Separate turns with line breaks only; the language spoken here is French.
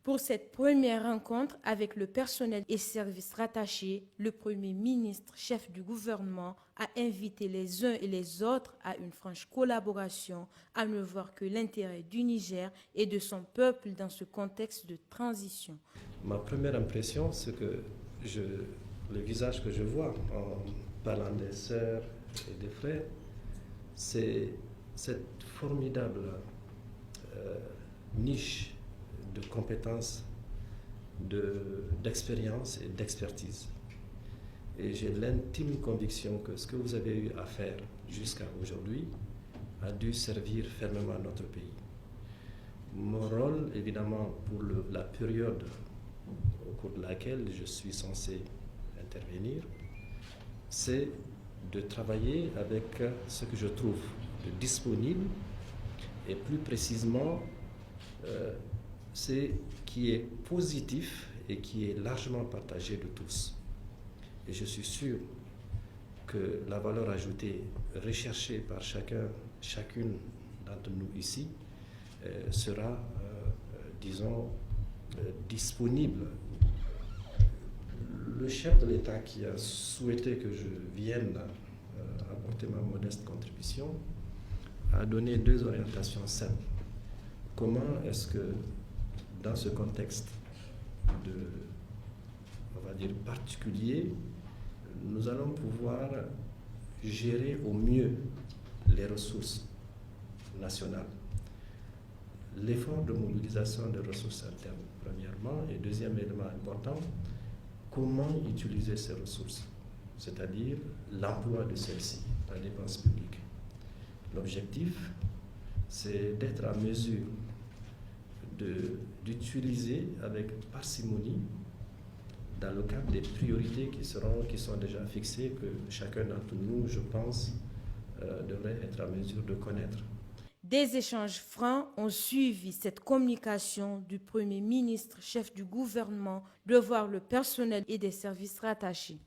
Pour cette première rencontre avec le personnel et services rattachés, le Premier ministre, chef du gouvernement, a invité les uns et les autres à une franche collaboration, à ne voir que l'intérêt du Niger et de son peuple dans ce contexte de transition.
Ma première impression, c'est que le visage que je vois en parlant des sœurs et des frères, c'est cette formidable niche de compétences, d'expérience et d'expertise. Et j'ai l'intime conviction que ce que vous avez eu à faire jusqu'à aujourd'hui a dû servir fermement notre pays. Mon rôle, évidemment, pour la période au cours de laquelle je suis censé intervenir, c'est de travailler avec ce que je trouve de disponible et plus précisément c'est qui est positif et qui est largement partagé de tous. Et je suis sûr que la valeur ajoutée recherchée par chacune d'entre nous ici sera, disons, disponible. Le chef de l'État qui a souhaité que je vienne apporter ma modeste contribution a donné deux orientations simples. Comment est-ce que, dans ce contexte on va dire, particulier, nous allons pouvoir gérer au mieux les ressources nationales. L'effort de mobilisation des ressources internes, premièrement, et deuxième élément important, comment utiliser ces ressources, c'est-à-dire l'emploi de celles-ci, la dépense publique. L'objectif, c'est d'être en mesure d'utiliser avec parcimonie dans le cadre des priorités qui sont déjà fixées, que chacun d'entre nous, je pense, devrait être en mesure de connaître.
Des échanges francs ont suivi cette communication du Premier ministre, chef du gouvernement, de voir le personnel et des services rattachés.